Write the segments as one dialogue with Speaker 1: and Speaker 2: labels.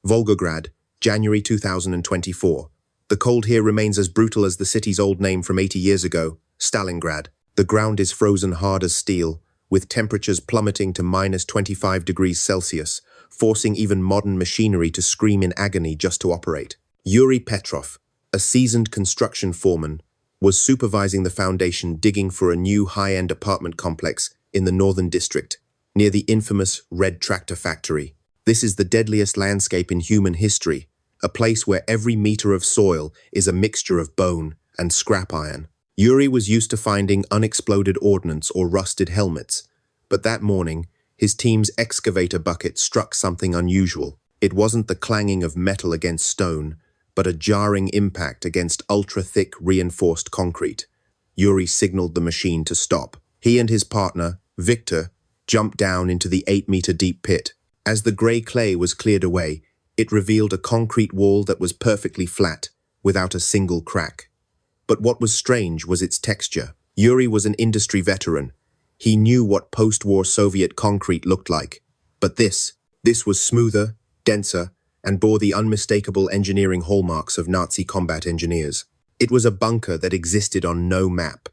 Speaker 1: Volgograd, January 2024. The cold here remains as brutal as the city's old name from 80 years ago, Stalingrad. The ground is frozen hard as steel, with temperatures plummeting to minus 25 degrees Celsius, forcing even modern machinery to scream in agony just to operate. Yuri Petrov, a seasoned construction foreman, was supervising the foundation digging for a new high-end apartment complex in the northern district, near the infamous Red Tractor Factory. This is the deadliest landscape in human history, a place where every meter of soil is a mixture of bone and scrap iron. Yuri was used to finding unexploded ordnance or rusted helmets, but that morning, his team's excavator bucket struck something unusual. It wasn't the clanging of metal against stone, but a jarring impact against ultra-thick reinforced concrete. Yuri signaled the machine to stop. He and his partner, Victor, jumped down into the 8-meter-deep pit. As the grey clay was cleared away, it revealed a concrete wall that was perfectly flat, without a single crack. But what was strange was its texture. Yuri was an industry veteran. He knew what post-war Soviet concrete looked like. But this was smoother, denser, and bore the unmistakable engineering hallmarks of Nazi combat engineers. It was a bunker that existed on no map.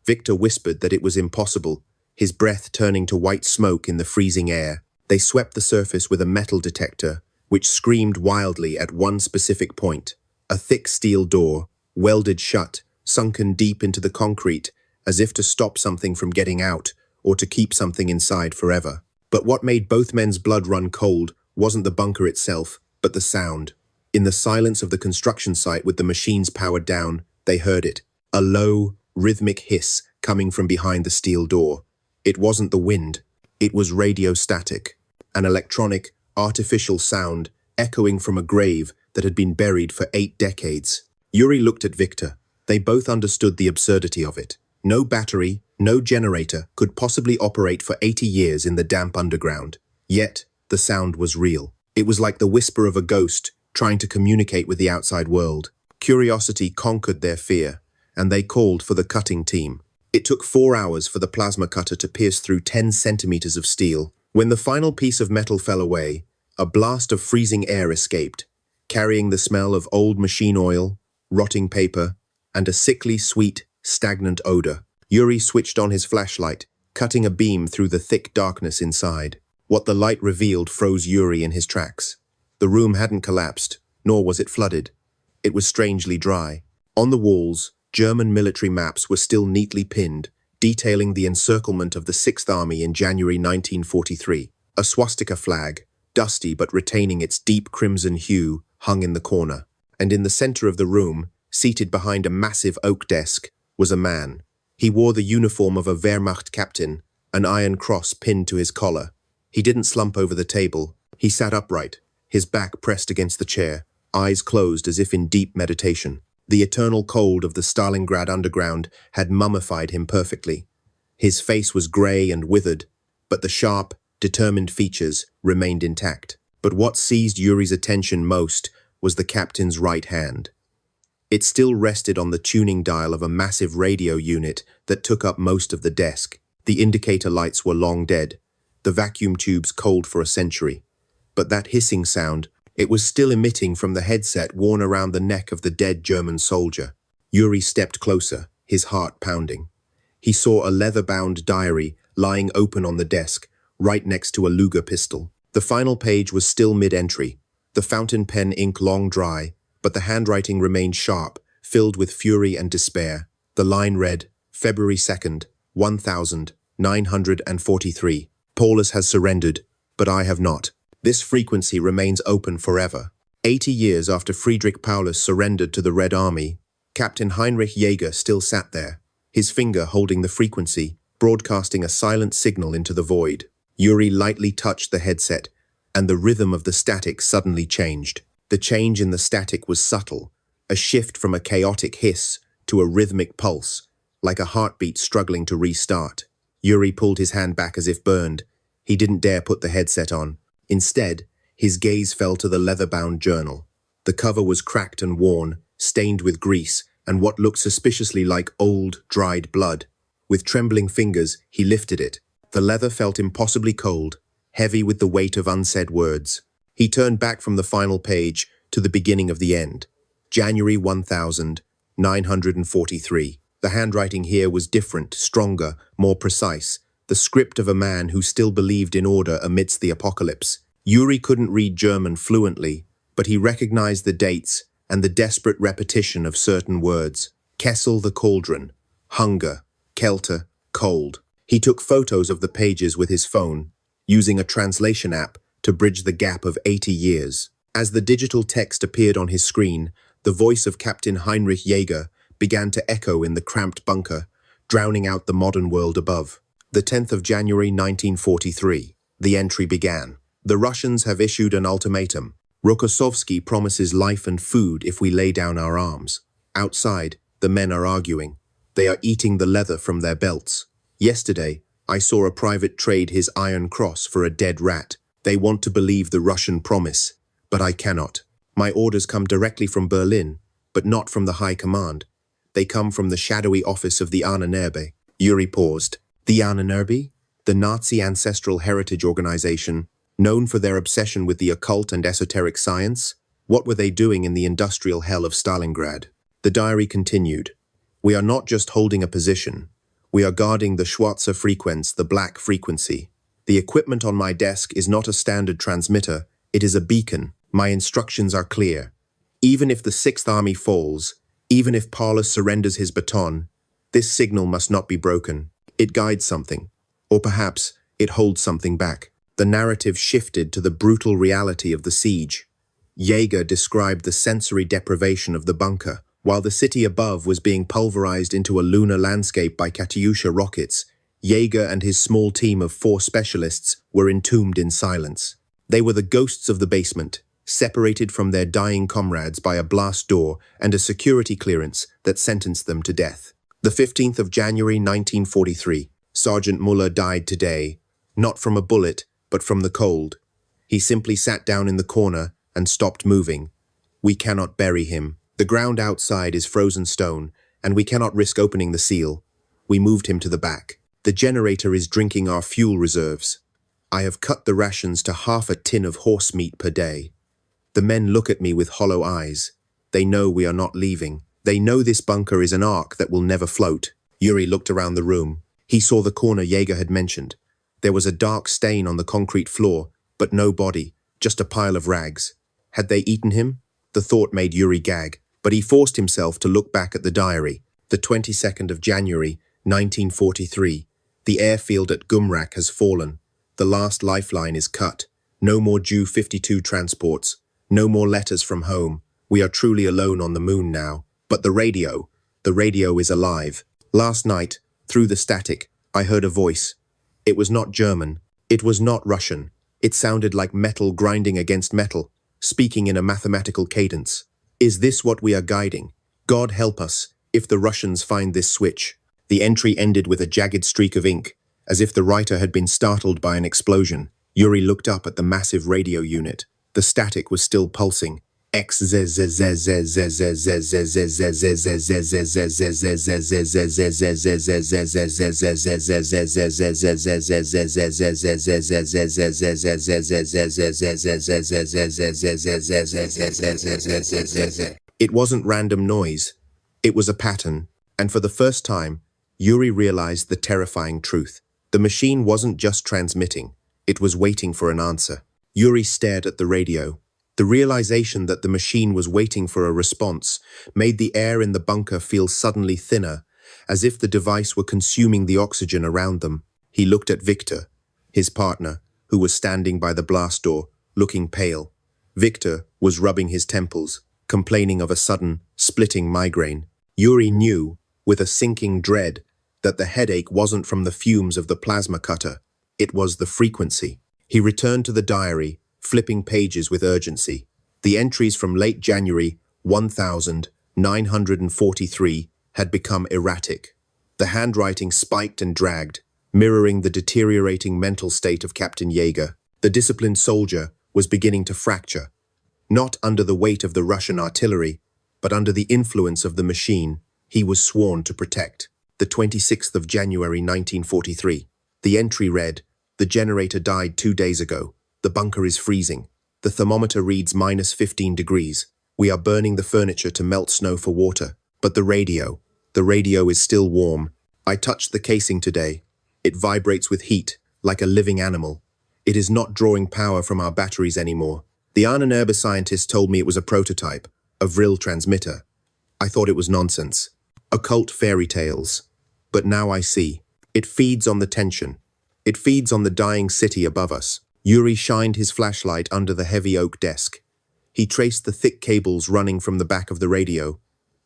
Speaker 1: Victor whispered that it was impossible, his breath turning to white smoke in the freezing air. They swept the surface with a metal detector, which screamed wildly at one specific point. A thick steel door, welded shut, sunken deep into the concrete, as if to stop something from getting out, or to keep something inside forever. But what made both men's blood run cold wasn't the bunker itself, but the sound. In the silence of the construction site with the machines powered down, they heard it. A low, rhythmic hiss coming from behind the steel door. It wasn't the wind. It was radio static. An electronic, artificial sound echoing from a grave that had been buried for 8 decades. Yuri looked at Victor. They both understood the absurdity of it. No battery, no generator could possibly operate for 80 years in the damp underground. Yet, the sound was real. It was like the whisper of a ghost trying to communicate with the outside world. Curiosity conquered their fear, and they called for the cutting team. It took 4 hours for the plasma cutter to pierce through 10 centimeters of steel. When the final piece of metal fell away, a blast of freezing air escaped, carrying the smell of old machine oil, rotting paper, and a sickly, sweet, stagnant odor. Yuri switched on his flashlight, cutting a beam through the thick darkness inside. What the light revealed froze Yuri in his tracks. The room hadn't collapsed, nor was it flooded. It was strangely dry. On the walls, German military maps were still neatly pinned, detailing the encirclement of the 6th Army in January 1943. A swastika flag, dusty but retaining its deep crimson hue, hung in the corner. And in the center of the room, seated behind a massive oak desk, was a man. He wore the uniform of a Wehrmacht Captain, an iron cross pinned to his collar. He didn't slump over the table. He sat upright, his back pressed against the chair, eyes closed as if in deep meditation. The eternal cold of the Stalingrad underground had mummified him perfectly. His face was grey and withered, but the sharp, determined features remained intact. But what seized Yuri's attention most was the captain's right hand. It still rested on the tuning dial of a massive radio unit that took up most of the desk. The indicator lights were long dead, the vacuum tubes cold for a century. But that hissing sound, it was still emitting from the headset worn around the neck of the dead German soldier. Yuri stepped closer, his heart pounding. He saw a leather-bound diary lying open on the desk, right next to a Luger pistol. The final page was still mid-entry, the fountain pen ink long dry, but the handwriting remained sharp, filled with fury and despair. The line read, February 2nd, 1943. Paulus has surrendered, but I have not. This frequency remains open forever. 80 years after Friedrich Paulus surrendered to the Red Army, Captain Heinrich Jäger still sat there, his finger holding the frequency, broadcasting a silent signal into the void. Yuri lightly touched the headset, and the rhythm of the static suddenly changed. The change in the static was subtle, a shift from a chaotic hiss to a rhythmic pulse, like a heartbeat struggling to restart. Yuri pulled his hand back as if burned. He didn't dare put the headset on. Instead, his gaze fell to the leather-bound journal. The cover was cracked and worn, stained with grease, and what looked suspiciously like old, dried blood. With trembling fingers, he lifted it. The leather felt impossibly cold, heavy with the weight of unsaid words. He turned back from the final page to the beginning of the end. January 1943. The handwriting here was different, stronger, more precise. The script of a man who still believed in order amidst the apocalypse. Yuri couldn't read German fluently, but he recognized the dates and the desperate repetition of certain words. Kessel the cauldron, hunger, Kälte, cold. He took photos of the pages with his phone, using a translation app to bridge the gap of 80 years. As the digital text appeared on his screen, the voice of Captain Heinrich Jäger began to echo in the cramped bunker, drowning out the modern world above. The 10th of January 1943. The entry began. The Russians have issued an ultimatum. Rokossovsky promises life and food if we lay down our arms. Outside, the men are arguing. They are eating the leather from their belts. Yesterday, I saw a private trade his iron cross for a dead rat. They want to believe the Russian promise, but I cannot. My orders come directly from Berlin, but not from the High Command. They come from the shadowy office of the Ahnenerbe. Yuri paused. The Ahnenerbe? The Nazi ancestral heritage organization, known for their obsession with the occult and esoteric science? What were they doing in the industrial hell of Stalingrad? The diary continued. We are not just holding a position. We are guarding the Schwarze Frequenz, the black frequency. The equipment on my desk is not a standard transmitter, it is a beacon. My instructions are clear. Even if the Sixth Army falls, even if Paulus surrenders his baton, this signal must not be broken. It guides something, or perhaps it holds something back. The narrative shifted to the brutal reality of the siege. Jäger described the sensory deprivation of the bunker. While the city above was being pulverized into a lunar landscape by Katyusha rockets, Jäger and his small team of 4 specialists were entombed in silence. They were the ghosts of the basement, separated from their dying comrades by a blast door and a security clearance that sentenced them to death. The 15th of January 1943. Sergeant Muller died today, not from a bullet, but from the cold. He simply sat down in the corner and stopped moving. We cannot bury him. The ground outside is frozen stone, and we cannot risk opening the seal. We moved him to the back. The generator is drinking our fuel reserves. I have cut the rations to half a tin of horse meat per day. The men look at me with hollow eyes. They know we are not leaving. They know this bunker is an ark that will never float. Yuri looked around the room. He saw the corner Jäger had mentioned. There was a dark stain on the concrete floor, but no body, just a pile of rags. Had they eaten him? The thought made Yuri gag, but he forced himself to look back at the diary. The 22nd of January, 1943. The airfield at Gumrak has fallen. The last lifeline is cut. No more Ju-52 transports. No more letters from home. We are truly alone on the moon now. But the radio is alive. Last night, through the static, I heard a voice. It was not German. It was not Russian. It sounded like metal grinding against metal, speaking in a mathematical cadence. Is this what we are guiding? God help us, if the Russians find this switch. The entry ended with a jagged streak of ink, as if the writer had been startled by an explosion. Yuri looked up at the massive radio unit. The static was still pulsing. It wasn't random noise. It was a pattern, and for the first time, Yuri realized the terrifying truth. The machine wasn't just transmitting, it was waiting for an answer. Yuri stared at the radio. The realization that the machine was waiting for a response made the air in the bunker feel suddenly thinner, as if the device were consuming the oxygen around them. He looked at Victor, his partner, who was standing by the blast door, looking pale. Victor was rubbing his temples, complaining of a sudden, splitting migraine. Yuri knew, with a sinking dread, that the headache wasn't from the fumes of the plasma cutter. It was the frequency. He returned to the diary, flipping pages with urgency. The entries from late January 1943 had become erratic. The handwriting spiked and dragged, mirroring the deteriorating mental state of Captain Jäger. The disciplined soldier was beginning to fracture, not under the weight of the Russian artillery, but under the influence of the machine he was sworn to protect. The 26th of January 1943. The entry read, "The generator died 2 days ago. The bunker is freezing. The thermometer reads -15 degrees. We are burning the furniture to melt snow for water. But the radio is still warm. I touched the casing today. It vibrates with heat, like a living animal. It is not drawing power from our batteries anymore. The Ahnenerbe scientist told me it was a prototype, a vril transmitter. I thought it was nonsense. Occult fairy tales. But now I see. It feeds on the tension. It feeds on the dying city above us. Yuri shined his flashlight under the heavy oak desk. He traced the thick cables running from the back of the radio.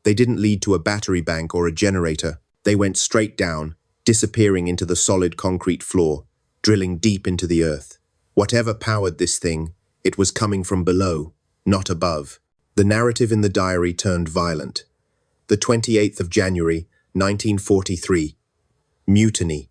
Speaker 1: They didn't lead to a battery bank or a generator. They went straight down, disappearing into the solid concrete floor, drilling deep into the earth. Whatever powered this thing, it was coming from below, not above. The narrative in the diary turned violent. The 28th of January, 1943. Mutiny.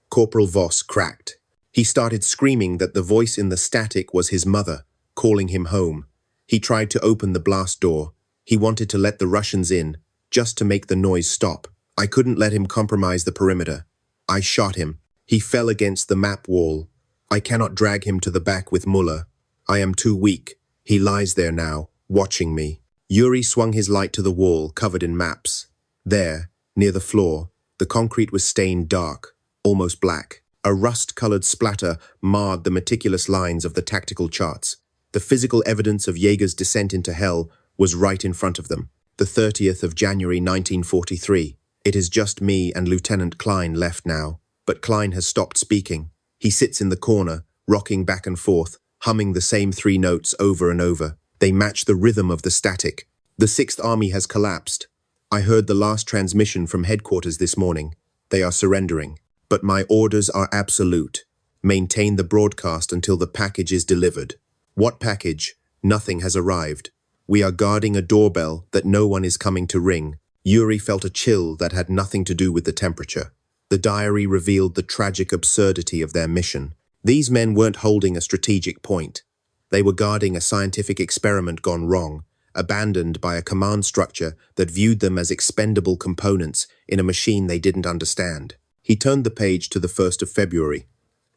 Speaker 1: Corporal Voss cracked. He started screaming that the voice in the static was his mother, calling him home. He tried to open the blast door. He wanted to let the Russians in, just to make the noise stop. I couldn't let him compromise the perimeter. I shot him. He fell against the map wall. I cannot drag him to the back with Muller. I am too weak. He lies there now, watching me. Yuri swung his light to the wall, covered in maps. There, near the floor, the concrete was stained dark, almost black. A rust-colored splatter marred the meticulous lines of the tactical charts. The physical evidence of Jaeger's descent into hell was right in front of them. The 30th of January 1943. It is just me and Lieutenant Klein left now. But Klein has stopped speaking. He sits in the corner, rocking back and forth, humming the same 3 notes over and over. They match the rhythm of the static. The 6th Army has collapsed. I heard the last transmission from headquarters this morning. They are surrendering. But my orders are absolute. Maintain the broadcast until the package is delivered. What package? Nothing has arrived. We are guarding a doorbell that no one is coming to ring. Yuri felt a chill that had nothing to do with the temperature. The diary revealed the tragic absurdity of their mission. These men weren't holding a strategic point. They were guarding a scientific experiment gone wrong, abandoned by a command structure that viewed them as expendable components in a machine they didn't understand. He turned the page to the 1st of February.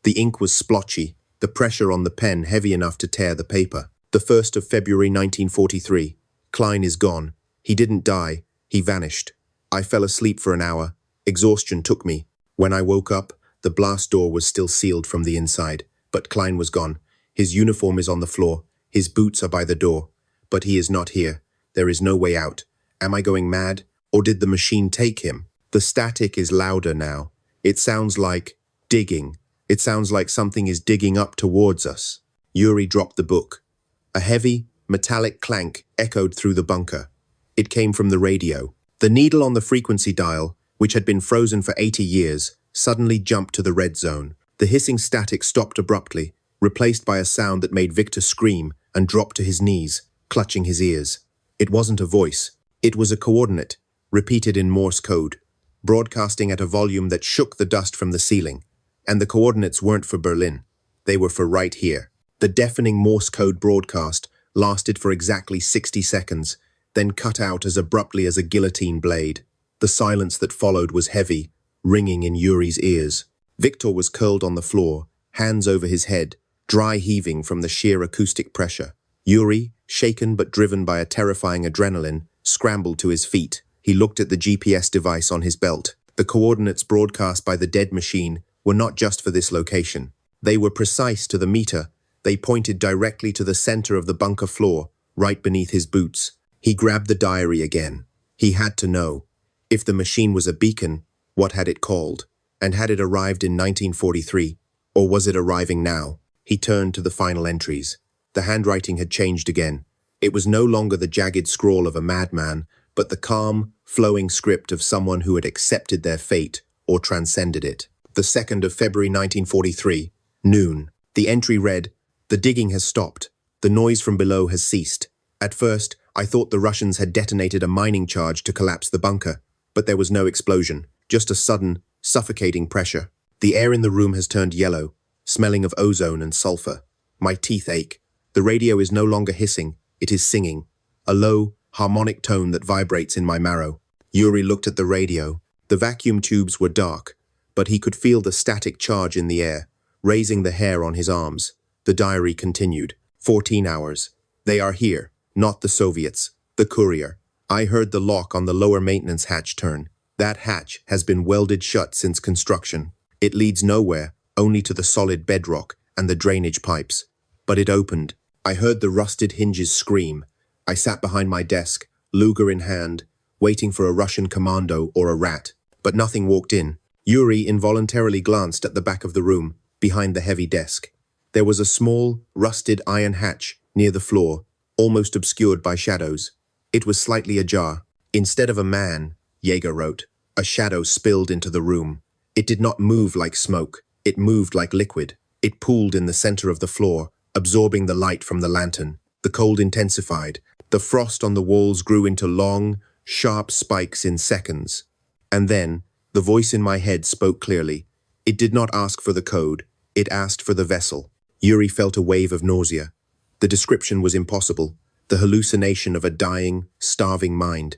Speaker 1: The ink was splotchy, the pressure on the pen heavy enough to tear the paper. The 1st of February 1943. Klein is gone. He didn't die. He vanished. I fell asleep for an hour. Exhaustion took me. When I woke up, the blast door was still sealed from the inside, but Klein was gone. His uniform is on the floor. His boots are by the door. But he is not here. There is no way out. Am I going mad? Or did the machine take him? The static is louder now. It sounds like digging. It sounds like something is digging up towards us. Yuri dropped the book. A heavy, metallic clank echoed through the bunker. It came from the radio. The needle on the frequency dial, which had been frozen for 80 years, suddenly jumped to the red zone. The hissing static stopped abruptly, replaced by a sound that made Victor scream and drop to his knees, clutching his ears. It wasn't a voice. It was a coordinate, repeated in Morse code, broadcasting at a volume that shook the dust from the ceiling. And the coordinates weren't for Berlin. They were for right here. The deafening Morse code broadcast lasted for exactly 60 seconds, then cut out as abruptly as a guillotine blade. The silence that followed was heavy, ringing in Yuri's ears. Victor was curled on the floor, hands over his head, dry heaving from the sheer acoustic pressure. Yuri, shaken but driven by a terrifying adrenaline, scrambled to his feet. He looked at the GPS device on his belt. The coordinates broadcast by the dead machine were not just for this location. They were precise to the meter. They pointed directly to the center of the bunker floor, right beneath his boots. He grabbed the diary again. He had to know. If the machine was a beacon, what had it called? And had it arrived in 1943? Or was it arriving now? He turned to the final entries. The handwriting had changed again. It was no longer the jagged scrawl of a madman, but the calm, flowing script of someone who had accepted their fate or transcended it. The 2nd of February 1943, noon. The entry read, "The digging has stopped. The noise from below has ceased. At first, I thought the Russians had detonated a mining charge to collapse the bunker, but there was no explosion, just a sudden, suffocating pressure. The air in the room has turned yellow, smelling of ozone and sulfur. My teeth ache. The radio is no longer hissing, it is singing, a low, harmonic tone that vibrates in my marrow." Yuri looked at the radio. The vacuum tubes were dark, but he could feel the static charge in the air, raising the hair on his arms. The diary continued. 14 hours. They are here, not the Soviets. The courier. I heard the lock on the lower maintenance hatch turn. That hatch has been welded shut since construction. It leads nowhere, only to the solid bedrock and the drainage pipes. But it opened. I heard the rusted hinges scream. I sat behind my desk, Luger in hand, waiting for a Russian commando or a rat. But nothing walked in. Yuri involuntarily glanced at the back of the room, behind the heavy desk. There was a small, rusted iron hatch near the floor, almost obscured by shadows. It was slightly ajar. Instead of a man, Jaeger wrote, a shadow spilled into the room. It did not move like smoke. It moved like liquid. It pooled in the center of the floor, absorbing the light from the lantern. The cold intensified. The frost on the walls grew into long, sharp spikes in seconds. And then, the voice in my head spoke clearly. It did not ask for the code. It asked for the vessel. Yuri felt a wave of nausea. The description was impossible, the hallucination of a dying, starving mind.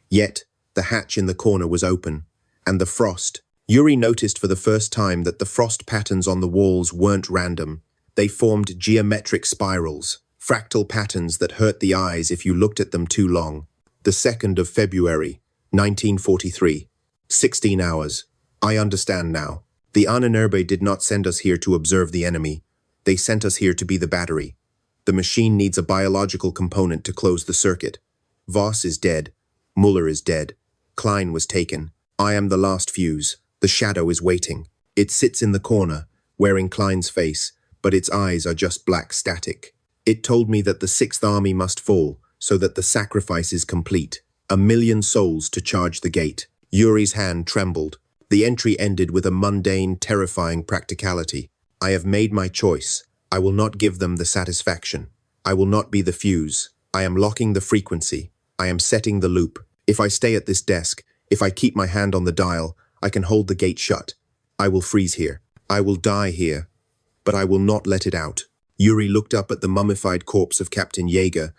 Speaker 1: Yet, the hatch in the corner was open, and the frost. Yuri noticed for the first time that the frost patterns on the walls weren't random. They formed geometric spirals, fractal patterns that hurt the eyes if you looked at them too long. The 2nd of February, 1943. 16 hours. I understand now. The Ahnenerbe did not send us here to observe the enemy. They sent us here to be the battery. The machine needs a biological component to close the circuit. Voss is dead. Muller is dead. Klein was taken. I am the last fuse. The shadow is waiting. It sits in the corner, wearing Klein's face, but its eyes are just black static. It told me that the 6th Army must fall, so that the sacrifice is complete. 1,000,000 souls to charge the gate. Yuri's hand trembled. The entry ended with a mundane, terrifying practicality. I have made my choice. I will not give them the satisfaction. I will not be the fuse. I am locking the frequency. I am setting the loop. If I stay at this desk, if I keep my hand on the dial, I can hold the gate shut. I will freeze here. I will die here. But I will not let it out. Yuri looked up at the mummified corpse of Captain Jaeger.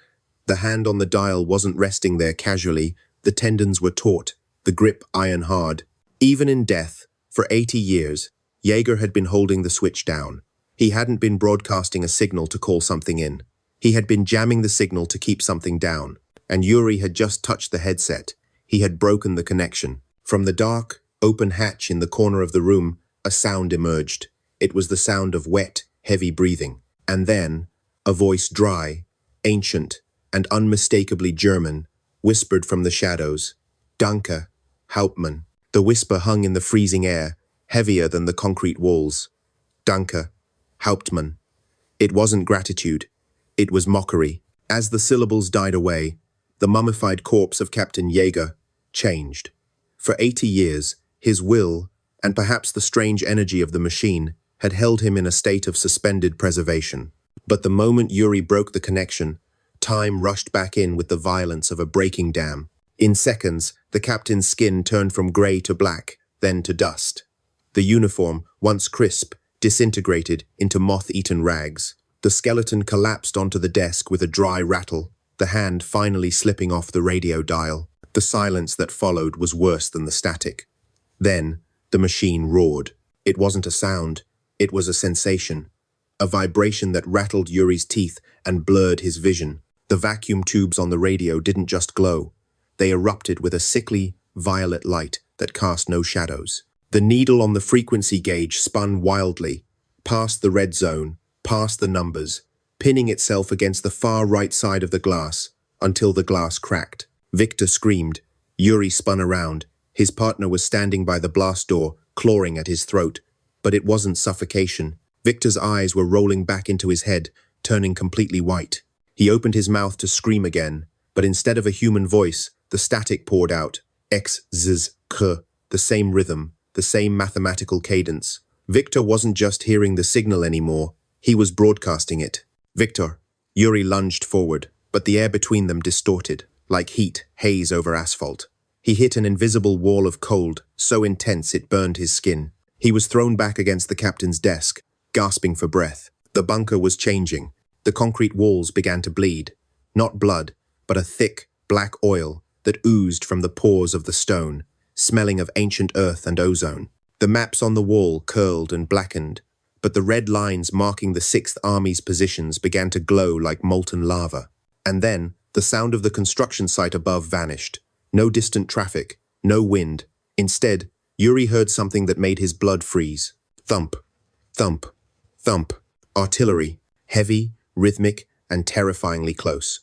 Speaker 1: The hand on the dial wasn't resting there casually. The tendons were taut, the grip iron hard. Even in death, for 80 years, Jaeger had been holding the switch down. He hadn't been broadcasting a signal to call something in. He had been jamming the signal to keep something down. And Yuri had just touched the headset. He had broken the connection. From the dark, open hatch in the corner of the room, a sound emerged. It was the sound of wet, heavy breathing. And then, a voice dry, ancient, and unmistakably German, whispered from the shadows. Danke, Hauptmann. The whisper hung in the freezing air, heavier than the concrete walls. Danke, Hauptmann. It wasn't gratitude. It was mockery. As the syllables died away, the mummified corpse of Captain Jaeger changed. For 80 years, his will, and perhaps the strange energy of the machine, had held him in a state of suspended preservation. But the moment Yuri broke the connection, time rushed back in with the violence of a breaking dam. In seconds, the captain's skin turned from grey to black, then to dust. The uniform, once crisp, disintegrated into moth-eaten rags. The skeleton collapsed onto the desk with a dry rattle, the hand finally slipping off the radio dial. The silence that followed was worse than the static. Then, the machine roared. It wasn't a sound, it was a sensation. A vibration that rattled Yuri's teeth and blurred his vision. The vacuum tubes on the radio didn't just glow. They erupted with a sickly, violet light that cast no shadows. The needle on the frequency gauge spun wildly, past the red zone, past the numbers, pinning itself against the far right side of the glass, until the glass cracked. Victor screamed. Yuri spun around. His partner was standing by the blast door, clawing at his throat. But it wasn't suffocation. Victor's eyes were rolling back into his head, turning completely white. He opened his mouth to scream again, but instead of a human voice, the static poured out. X, Z, K, the same rhythm, the same mathematical cadence. Victor wasn't just hearing the signal anymore, he was broadcasting it. Victor. Yuri lunged forward, but the air between them distorted, like heat, haze over asphalt. He hit an invisible wall of cold, so intense it burned his skin. He was thrown back against the captain's desk, gasping for breath. The bunker was changing. The concrete walls began to bleed. Not blood, but a thick, black oil that oozed from the pores of the stone, smelling of ancient earth and ozone. The maps on the wall curled and blackened. but the red lines marking the Sixth Army's positions began to glow like molten lava. And then, the sound of the construction site above vanished. No distant traffic, no wind. Instead, Yuri heard something that made his blood freeze. Thump, thump, thump. Artillery, heavy, rhythmic, and terrifyingly close.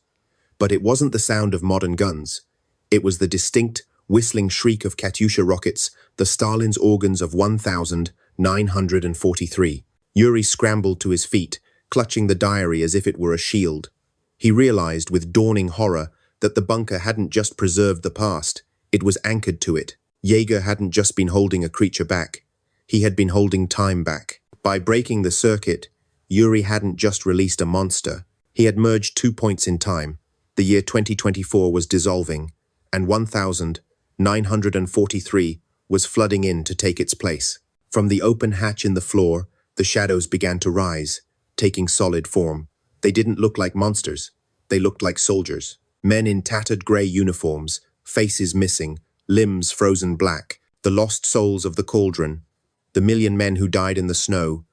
Speaker 1: But it wasn't the sound of modern guns. It was the distinct, whistling shriek of Katyusha rockets, the Stalin's organs of 1943. Yuri scrambled to his feet, clutching the diary as if it were a shield. He realized with dawning horror that the bunker hadn't just preserved the past, it was anchored to it. Jaeger hadn't just been holding a creature back, he had been holding time back. By breaking the circuit, Yuri hadn't just released a monster, he had merged 2 points in time. The year 2024 was dissolving, and 1943 was flooding in to take its place. From the open hatch in the floor, the shadows began to rise, taking solid form. They didn't look like monsters, they looked like soldiers. Men in tattered grey uniforms, faces missing, limbs frozen black, the lost souls of the cauldron, the million men who died in the snow,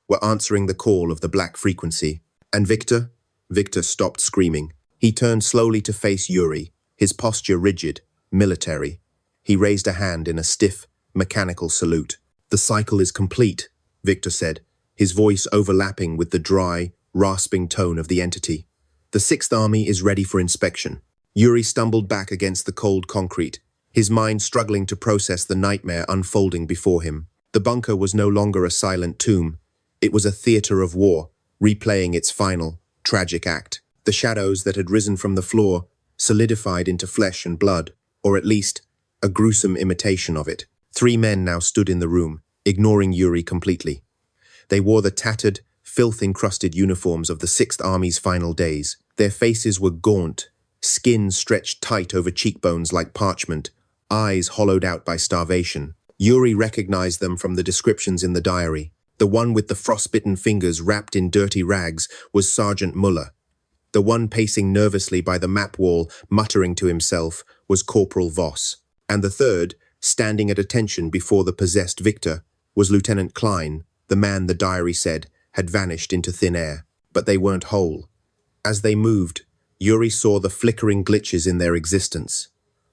Speaker 1: were answering the call of the black frequency. And Victor? Victor stopped screaming. He turned slowly to face Yuri, his posture rigid, military. He raised a hand in a stiff, mechanical salute. "The cycle is complete," Victor said, his voice overlapping with the dry, rasping tone of the entity. "The Sixth Army is ready for inspection." Yuri stumbled back against the cold concrete, his mind struggling to process the nightmare unfolding before him. The bunker was no longer a silent tomb. It was a theater of war, replaying its final, tragic act. The shadows that had risen from the floor solidified into flesh and blood, or at least, a gruesome imitation of it. 3 men now stood in the room, ignoring Yuri completely. They wore the tattered, filth-encrusted uniforms of the Sixth Army's final days. Their faces were gaunt, skin stretched tight over cheekbones like parchment, eyes hollowed out by starvation. Yuri recognized them from the descriptions in the diary. The one with the frostbitten fingers wrapped in dirty rags was Sergeant Muller. The one pacing nervously by the map wall, muttering to himself, was Corporal Voss. And the third, standing at attention before the possessed Victor, was Lieutenant Klein, the man the diary said had vanished into thin air. But they weren't whole. As they moved, Yuri saw the flickering glitches in their existence.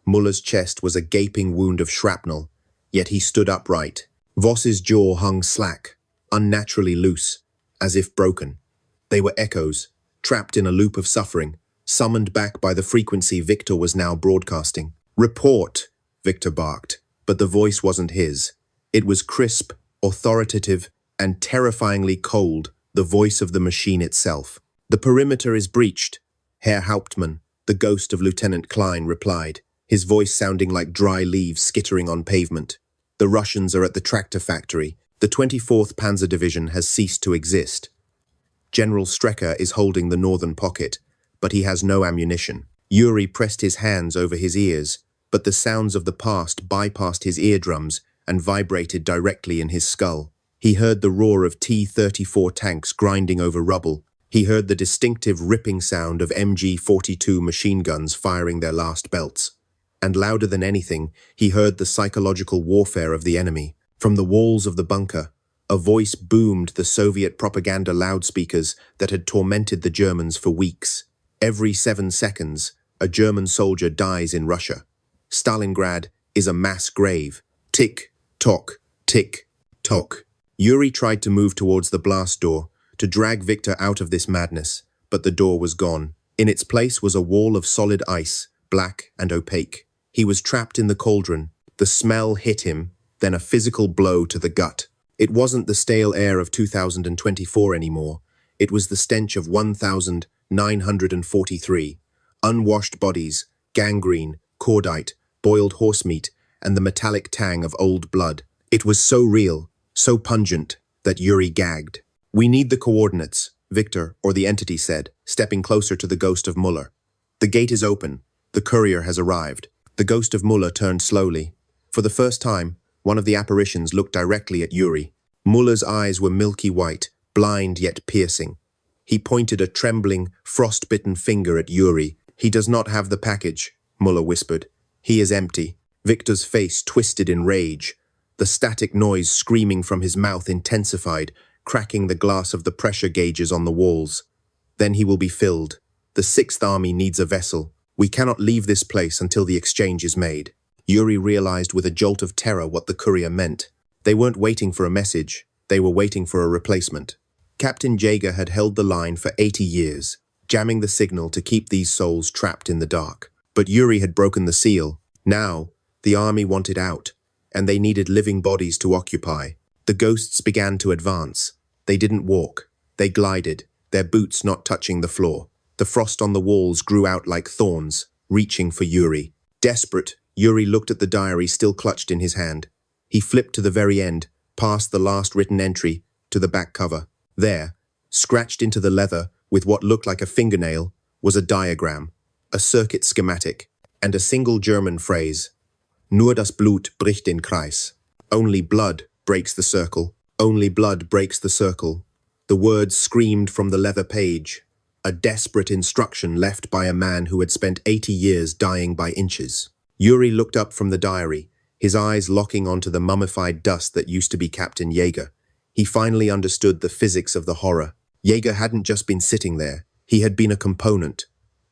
Speaker 1: Muller's chest was a gaping wound of shrapnel, yet he stood upright. Voss's jaw hung slack, unnaturally loose, as if broken. They were echoes, trapped in a loop of suffering, summoned back by the frequency Victor was now broadcasting. "Report," Victor barked, but the voice wasn't his. It was crisp, authoritative, and terrifyingly cold, the voice of the machine itself. "The perimeter is breached," Herr Hauptmann, the ghost of Lieutenant Klein, replied, his voice sounding like dry leaves skittering on pavement. "The Russians are at the tractor factory. The 24th Panzer Division has ceased to exist. General Strecker is holding the northern pocket, but he has no ammunition." Yuri pressed his hands over his ears, but the sounds of the past bypassed his eardrums and vibrated directly in his skull. He heard the roar of T-34 tanks grinding over rubble. He heard the distinctive ripping sound of MG-42 machine guns firing their last belts. And louder than anything, he heard the psychological warfare of the enemy. From the walls of the bunker, a voice boomed the Soviet propaganda loudspeakers that had tormented the Germans for weeks. Every 7 seconds, a German soldier dies in Russia. Stalingrad is a mass grave. Tick, tock, tick, tock. Yuri tried to move towards the blast door, to drag Victor out of this madness, but the door was gone. In its place was a wall of solid ice, black and opaque. He was trapped in the cauldron. The smell hit him, then a physical blow to the gut. It wasn't the stale air of 2024 anymore. It was the stench of 1943. Unwashed bodies, gangrene, cordite, boiled horse meat, and the metallic tang of old blood. It was so real, so pungent, that Yuri gagged. "We need the coordinates," Victor, or the entity, said, stepping closer to the ghost of Muller. "The gate is open. The courier has arrived." The ghost of Muller turned slowly. For the first time, one of the apparitions looked directly at Yuri. Muller's eyes were milky white, blind yet piercing. He pointed a trembling, frost-bitten finger at Yuri. "He does not have the package," Muller whispered. "He is empty." Victor's face twisted in rage. The static noise screaming from his mouth intensified, cracking the glass of the pressure gauges on the walls. Then he will be filled. The Sixth Army needs a vessel. We cannot leave this place until the exchange is made. Yuri realized with a jolt of terror what the courier meant. They weren't waiting for a message. They were waiting for a replacement. Captain Jaeger had held the line for 80 years, jamming the signal to keep these souls trapped in the dark. But Yuri had broken the seal. Now, the army wanted out, and they needed living bodies to occupy. The ghosts began to advance. They didn't walk. They glided, their boots not touching the floor. The frost on the walls grew out like thorns, reaching for Yuri. Desperate, Yuri looked at the diary still clutched in his hand. He flipped to the very end, past the last written entry, to the back cover. There, scratched into the leather with what looked like a fingernail, was a diagram, a circuit schematic, and a single German phrase. Nur das Blut bricht den Kreis. Only blood breaks the circle. Only blood breaks the circle. The words screamed from the leather page, a desperate instruction left by a man who had spent 80 years dying by inches. Yuri looked up from the diary, his eyes locking onto the mummified dust that used to be Captain Jaeger. He finally understood the physics of the horror. Jaeger hadn't just been sitting there. He had been a component.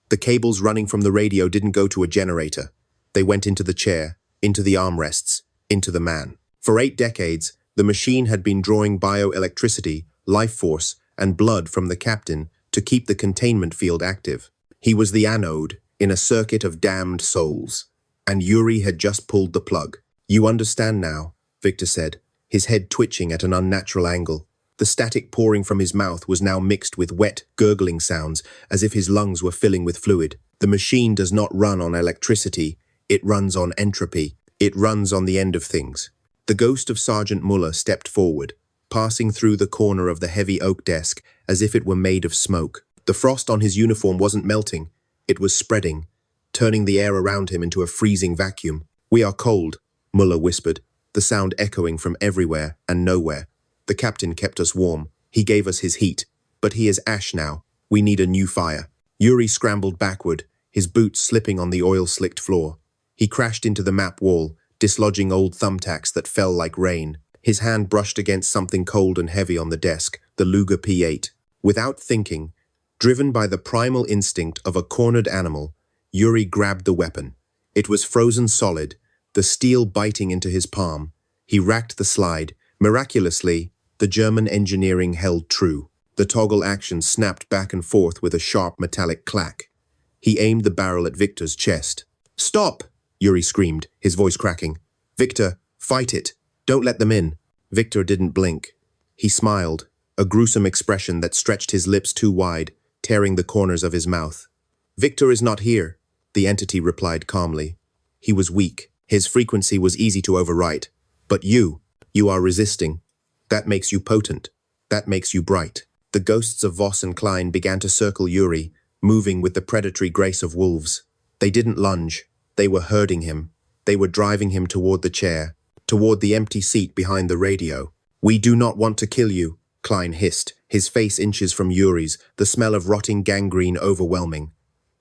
Speaker 1: The cables running from the radio didn't go to a generator. They went into the chair, into the armrests, into the man. For 8 decades, the machine had been drawing bioelectricity, life force, and blood from the captain to keep the containment field active. He was the anode in a circuit of damned souls. And Yuri had just pulled the plug. You understand now, Victor said, his head twitching at an unnatural angle. The static pouring from his mouth was now mixed with wet, gurgling sounds, as if his lungs were filling with fluid. The machine does not run on electricity. It runs on entropy. It runs on the end of things. The ghost of Sergeant Muller stepped forward, passing through the corner of the heavy oak desk as if it were made of smoke. The frost on his uniform wasn't melting. It was spreading, turning the air around him into a freezing vacuum. We are cold, Muller whispered, the sound echoing from everywhere and nowhere. The captain kept us warm. He gave us his heat. But he is ash now. We need a new fire. Yuri scrambled backward, his boots slipping on the oil-slicked floor. He crashed into the map wall, dislodging old thumbtacks that fell like rain. His hand brushed against something cold and heavy on the desk, the Luger P8. Without thinking, driven by the primal instinct of a cornered animal, Yuri grabbed the weapon. It was frozen solid, the steel biting into his palm. He racked the slide. Miraculously, the German engineering held true. The toggle action snapped back and forth with a sharp metallic clack. He aimed the barrel at Victor's chest. "Stop!" Yuri screamed, his voice cracking. "Victor, fight it. Don't let them in." Victor didn't blink. He smiled, a gruesome expression that stretched his lips too wide, tearing the corners of his mouth. "Victor is not here," the entity replied calmly. He was weak. His frequency was easy to overwrite. But you are resisting. That makes you potent. That makes you bright. The ghosts of Voss and Klein began to circle Yuri, moving with the predatory grace of wolves. They didn't lunge. They were herding him. They were driving him toward the chair, toward the empty seat behind the radio. "We do not want to kill you," Klein hissed, his face inches from Yuri's, the smell of rotting gangrene overwhelming.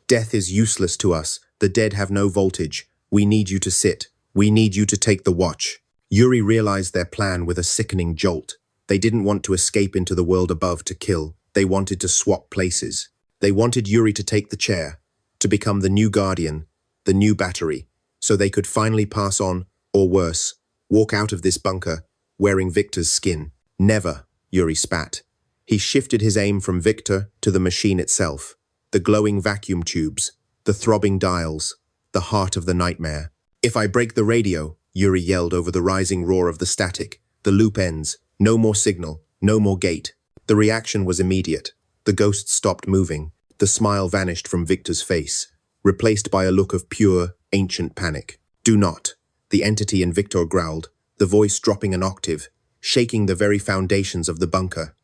Speaker 1: "Death is useless to us. The dead have no voltage. We need you to sit. We need you to take the watch." Yuri realized their plan with a sickening jolt. They didn't want to escape into the world above to kill. They wanted to swap places. They wanted Yuri to take the chair, to become the new guardian, the new battery, so they could finally pass on, or worse, walk out of this bunker, wearing Victor's skin. "Never," Yuri spat. He shifted his aim from Victor to the machine itself, the glowing vacuum tubes, the throbbing dials, the heart of the nightmare. "If I break the radio," Yuri yelled over the rising roar of the static, "the loop ends. No more signal, no more gate." The reaction was immediate. The ghost stopped moving. The smile vanished from Victor's face, replaced by a look of pure, ancient panic. "Do not," the entity in Victor growled, the voice dropping an octave, shaking the very foundations of the bunker.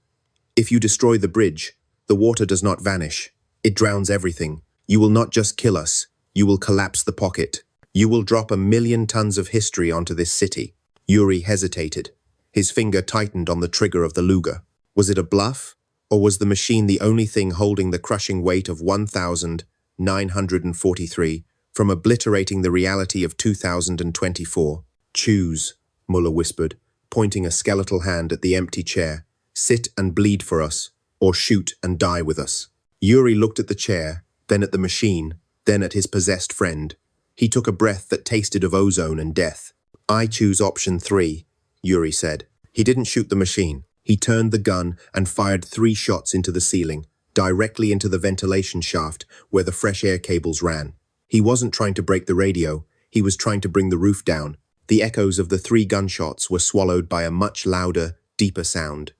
Speaker 1: "If you destroy the bridge, the water does not vanish. It drowns everything. You will not just kill us. You will collapse the pocket. You will drop 1,000,000 tons of history onto this city." Yuri hesitated. His finger tightened on the trigger of the Luger. Was it a bluff? Or was the machine the only thing holding the crushing weight of 1,943 from obliterating the reality of 2024? "Choose," Muller whispered, pointing a skeletal hand at the empty chair. sit and bleed for us, or shoot and die with us. Yuri looked at the chair, then at the machine, then at his possessed friend. He took a breath that tasted of ozone and death. I choose option 3, Yuri said. He didn't shoot the machine. He turned the gun and fired 3 shots into the ceiling, directly into the ventilation shaft where the fresh air cables ran. He wasn't trying to break the radio, he was trying to bring the roof down. The echoes of the 3 gunshots were swallowed by a much louder, deeper sound.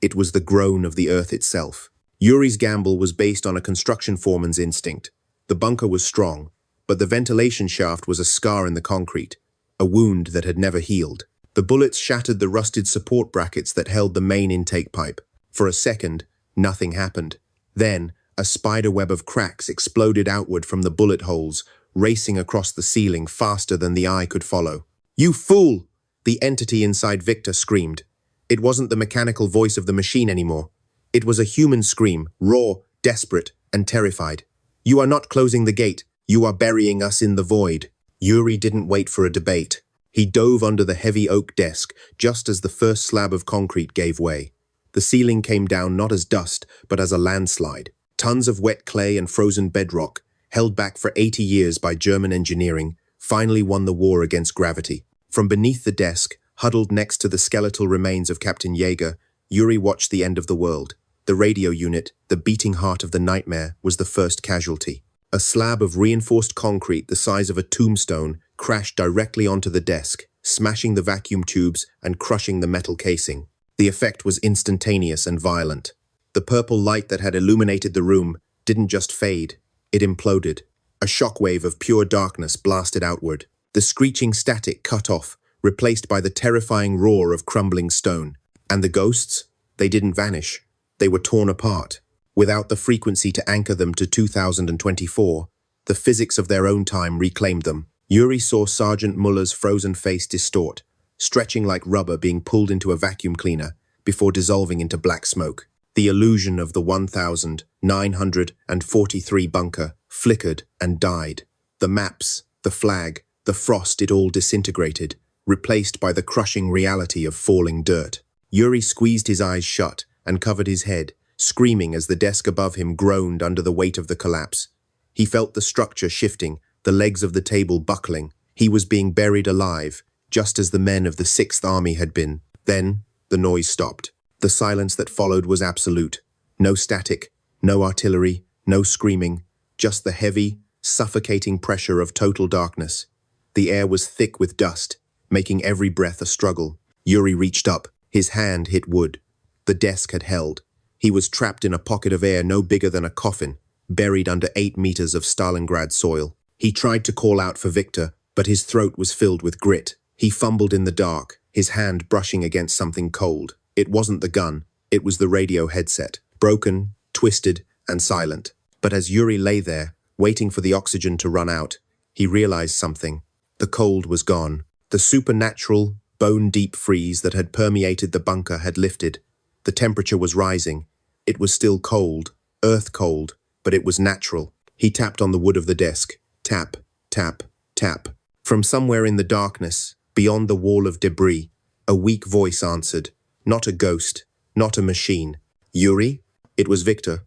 Speaker 1: It was the groan of the earth itself. Yuri's gamble was based on a construction foreman's instinct. The bunker was strong, but the ventilation shaft was a scar in the concrete, a wound that had never healed. The bullets shattered the rusted support brackets that held the main intake pipe. For a second, nothing happened. Then, a spider web of cracks exploded outward from the bullet holes, racing across the ceiling faster than the eye could follow. "You fool!" the entity inside Victor screamed. It wasn't the mechanical voice of the machine anymore. It was a human scream, raw, desperate, and terrified. "You are not closing the gate. You are burying us in the void." Yuri didn't wait for a debate. He dove under the heavy oak desk just as the first slab of concrete gave way. The ceiling came down not as dust, but as a landslide. Tons of wet clay and frozen bedrock, held back for 80 years by German engineering, finally won the war against gravity. From beneath the desk, huddled next to the skeletal remains of Captain Jaeger, Yuri watched the end of the world. The radio unit, the beating heart of the nightmare, was the first casualty. A slab of reinforced concrete the size of a tombstone crashed directly onto the desk, smashing the vacuum tubes and crushing the metal casing. The effect was instantaneous and violent. The purple light that had illuminated the room didn't just fade, it imploded. A shockwave of pure darkness blasted outward. The screeching static cut off, replaced by the terrifying roar of crumbling stone. And the ghosts? They didn't vanish. They were torn apart. Without the frequency to anchor them to 2024, the physics of their own time reclaimed them. Yuri saw Sergeant Muller's frozen face distort, stretching like rubber being pulled into a vacuum cleaner before dissolving into black smoke. The illusion of the 1943 bunker flickered and died. The maps, the flag, the frost, it all disintegrated, replaced by the crushing reality of falling dirt. Yuri squeezed his eyes shut and covered his head, screaming as the desk above him groaned under the weight of the collapse. He felt the structure shifting, the legs of the table buckling. He was being buried alive, just as the men of the 6th Army had been. Then, the noise stopped. The silence that followed was absolute. No static, no artillery, no screaming, just the heavy, suffocating pressure of total darkness. The air was thick with dust, making every breath a struggle. Yuri reached up. His hand hit wood. The desk had held. He was trapped in a pocket of air no bigger than a coffin, buried under 8 meters of Stalingrad soil. He tried to call out for Victor, but his throat was filled with grit. He fumbled in the dark, his hand brushing against something cold. It wasn't the gun, it was the radio headset, broken, twisted, and silent. But as Yuri lay there, waiting for the oxygen to run out, he realized something. The cold was gone. The supernatural, bone-deep freeze that had permeated the bunker had lifted. The temperature was rising. It was still cold, earth cold, but it was natural. He tapped on the wood of the desk. Tap, tap, tap. From somewhere in the darkness, beyond the wall of debris, a weak voice answered. Not a ghost, not a machine. Yuri? It was Victor,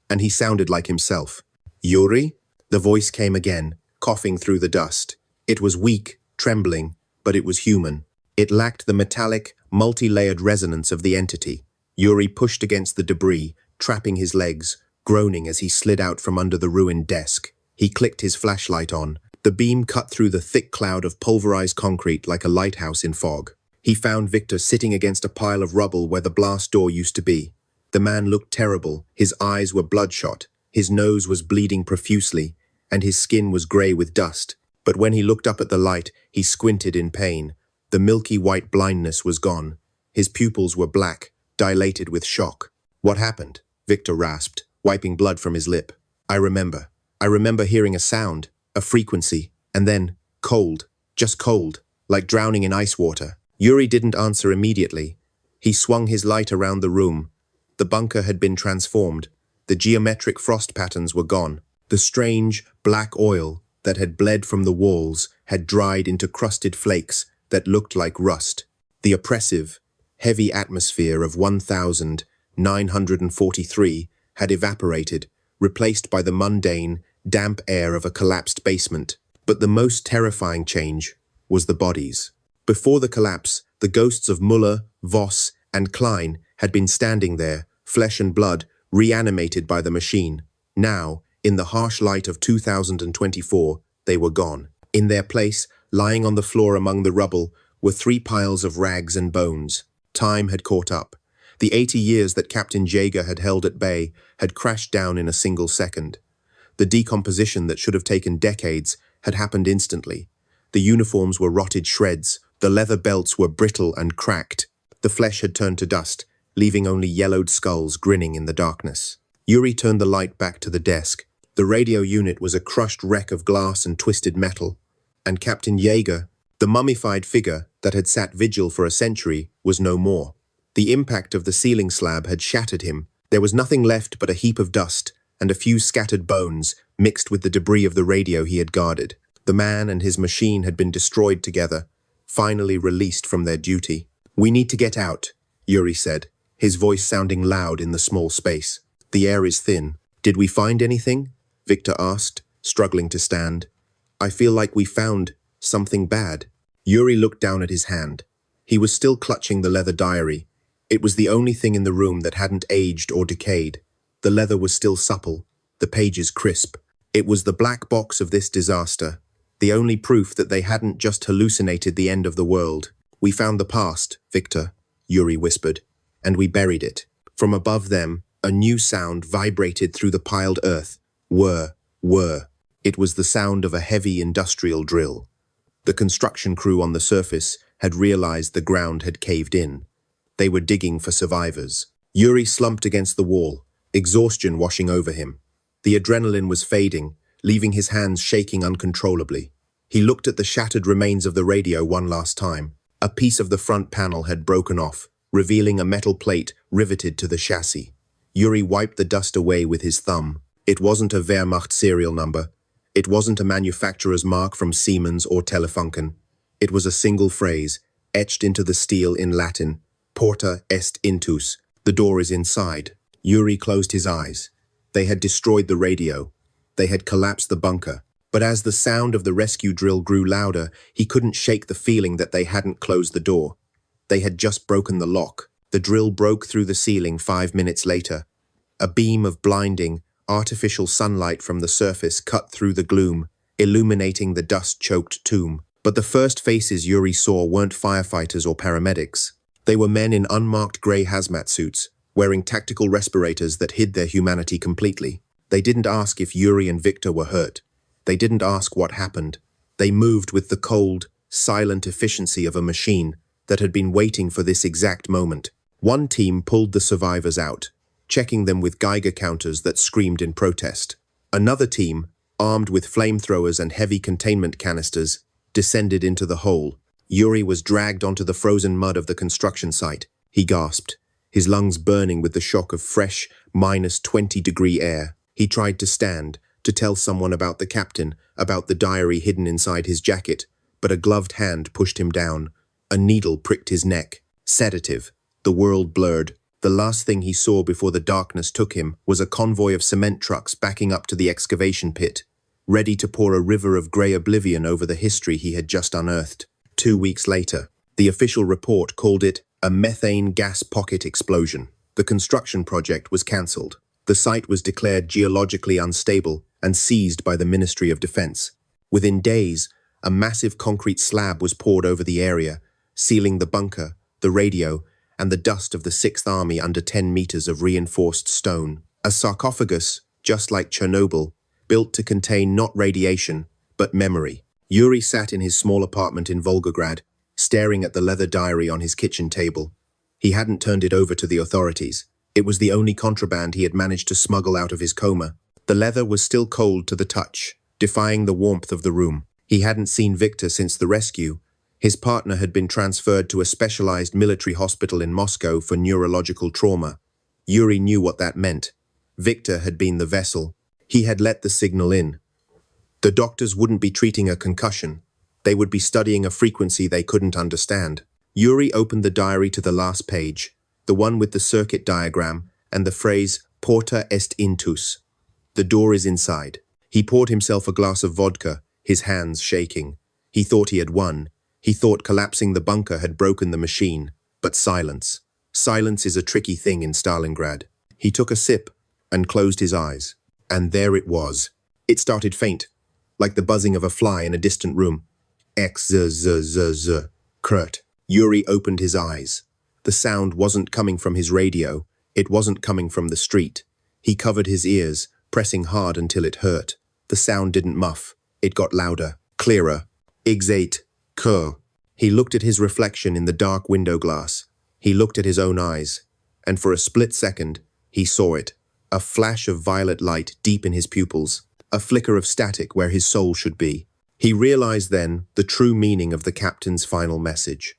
Speaker 1: and he sounded like himself. Yuri? The voice came again, coughing through the dust. It was weak, trembling, but it was human. It lacked the metallic, multi-layered resonance of the entity. Yuri pushed against the debris, trapping his legs, groaning as he slid out from under the ruined desk. He clicked his flashlight on. The beam cut through the thick cloud of pulverized concrete like a lighthouse in fog. He found Victor sitting against a pile of rubble where the blast door used to be. The man looked terrible. His eyes were bloodshot. His nose was bleeding profusely, and his skin was gray with dust. But when he looked up at the light, he squinted in pain. The milky white blindness was gone. His pupils were black, dilated with shock. "What happened?" Victor rasped, wiping blood from his lip. I remember hearing a sound, a frequency, and then cold, just cold, like drowning in ice water." Yuri didn't answer immediately. He swung his light around the room. The bunker had been transformed. The geometric frost patterns were gone. The strange, black oil that had bled from the walls had dried into crusted flakes that looked like rust. The oppressive, heavy atmosphere of 1,943 had evaporated, replaced by the mundane, damp air of a collapsed basement. But the most terrifying change was the bodies. Before the collapse, the ghosts of Muller, Voss, and Klein had been standing there, flesh and blood, reanimated by the machine. Now, in the harsh light of 2024, they were gone. In their place, lying on the floor among the rubble, were 3 piles of rags and bones. Time had caught up. The 80 years that Captain Jaeger had held at bay had crashed down in a single second. The decomposition that should have taken decades had happened instantly. The uniforms were rotted shreds, the leather belts were brittle and cracked. The flesh had turned to dust, leaving only yellowed skulls grinning in the darkness. Yuri turned the light back to the desk. The radio unit was a crushed wreck of glass and twisted metal. And Captain Jaeger, the mummified figure that had sat vigil for a century, was no more. The impact of the ceiling slab had shattered him. There was nothing left but a heap of dust and a few scattered bones mixed with the debris of the radio he had guarded. The man and his machine had been destroyed together, finally released from their duty. "We need to get out," Yuri said, his voice sounding loud in the small space. "The air is thin." "Did we find anything?" Victor asked, struggling to stand. "I feel like we found something bad." Yuri looked down at his hand. He was still clutching the leather diary. It was the only thing in the room that hadn't aged or decayed. The leather was still supple, the pages crisp. It was the black box of this disaster, the only proof that they hadn't just hallucinated the end of the world. "We found the past, Victor," Yuri whispered, "and we buried it." From above them, a new sound vibrated through the piled earth. Whir, whir. It was the sound of a heavy industrial drill. The construction crew on the surface had realized the ground had caved in. They were digging for survivors. Yuri slumped against the wall, exhaustion washing over him. The adrenaline was fading, leaving his hands shaking uncontrollably. He looked at the shattered remains of the radio one last time. A piece of the front panel had broken off, revealing a metal plate riveted to the chassis. Yuri wiped the dust away with his thumb. It wasn't a Wehrmacht serial number. It wasn't a manufacturer's mark from Siemens or Telefunken. It was a single phrase, etched into the steel in Latin: "Porta est intus." The door is inside. Yuri closed his eyes. They had destroyed the radio. They had collapsed the bunker. But as the sound of the rescue drill grew louder, he couldn't shake the feeling that they hadn't closed the door. They had just broken the lock. The drill broke through the ceiling 5 minutes later. A beam of blinding, artificial sunlight from the surface cut through the gloom, illuminating the dust-choked tomb. But the first faces Yuri saw weren't firefighters or paramedics. They were men in unmarked grey hazmat suits, wearing tactical respirators that hid their humanity completely. They didn't ask if Yuri and Victor were hurt. They didn't ask what happened. They moved with the cold, silent efficiency of a machine that had been waiting for this exact moment. One team pulled the survivors out, checking them with Geiger counters that screamed in protest. Another team, armed with flamethrowers and heavy containment canisters, descended into the hole. Yuri was dragged onto the frozen mud of the construction site. He gasped, his lungs burning with the shock of fresh, -20-degree air. He tried to stand, to tell someone about the captain, about the diary hidden inside his jacket, but a gloved hand pushed him down. A needle pricked his neck. Sedative. The world blurred. The last thing he saw before the darkness took him was a convoy of cement trucks backing up to the excavation pit, ready to pour a river of grey oblivion over the history he had just unearthed. 2 weeks later, the official report called it a methane gas pocket explosion. The construction project was cancelled. The site was declared geologically unstable and seized by the Ministry of Defense. Within days, a massive concrete slab was poured over the area, sealing the bunker, the radio, and the dust of the 6th Army under 10 meters of reinforced stone. A sarcophagus, just like Chernobyl, built to contain not radiation, but memory. Yuri sat in his small apartment in Volgograd, staring at the leather diary on his kitchen table. He hadn't turned it over to the authorities. It was the only contraband he had managed to smuggle out of his coma. The leather was still cold to the touch, defying the warmth of the room. He hadn't seen Victor since the rescue. His partner had been transferred to a specialized military hospital in Moscow for neurological trauma. Yuri knew what that meant. Victor had been the vessel. He had let the signal in. The doctors wouldn't be treating a concussion. They would be studying a frequency they couldn't understand. Yuri opened the diary to the last page, the one with the circuit diagram and the phrase Porta est intus. The door is inside. He poured himself a glass of vodka, his hands shaking. He thought he had won. He thought collapsing the bunker had broken the machine. But silence. Silence is a tricky thing in Stalingrad. He took a sip and closed his eyes. And there it was. It started faint, like the buzzing of a fly in a distant room. X-z-z-z-z. Kurt. Yuri opened his eyes. The sound wasn't coming from his radio. It wasn't coming from the street. He covered his ears, pressing hard until it hurt. The sound didn't muff. It got louder, clearer. X8. Kur. He looked at his reflection in the dark window glass. He looked at his own eyes. And for a split second, he saw it. A flash of violet light deep in his pupils. A flicker of static where his soul should be. He realized then the true meaning of the captain's final message.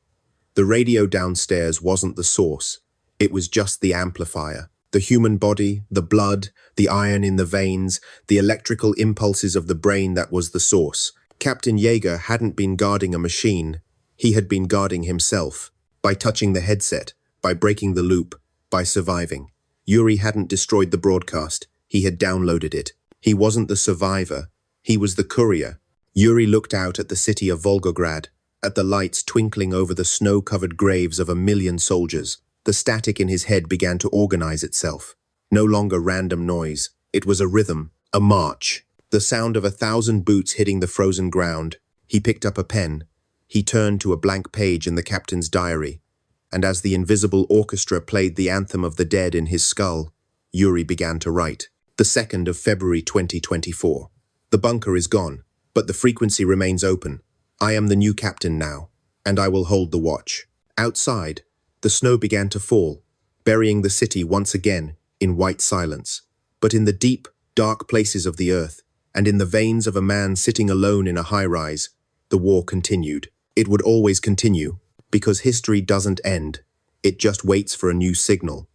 Speaker 1: The radio downstairs wasn't the source. It was just the amplifier. The human body, the blood, the iron in the veins, the electrical impulses of the brain that was the source. Captain Yeager hadn't been guarding a machine. He had been guarding himself. By touching the headset, by breaking the loop, by surviving. Yuri hadn't destroyed the broadcast. He had downloaded it. He wasn't the survivor. He was the courier. Yuri looked out at the city of Volgograd, at the lights twinkling over the snow-covered graves of 1,000,000 soldiers. The static in his head began to organize itself. No longer random noise. It was a rhythm, a march. The sound of 1,000 boots hitting the frozen ground. He picked up a pen. He turned to a blank page in the captain's diary. And as the invisible orchestra played the anthem of the dead in his skull, Yuri began to write. The 2nd of February 2024. The bunker is gone, but the frequency remains open. I am the new captain now, and I will hold the watch. Outside, the snow began to fall, burying the city once again in white silence. But in the deep, dark places of the earth, and in the veins of a man sitting alone in a high-rise, the war continued. It would always continue, because history doesn't end. It just waits for a new signal.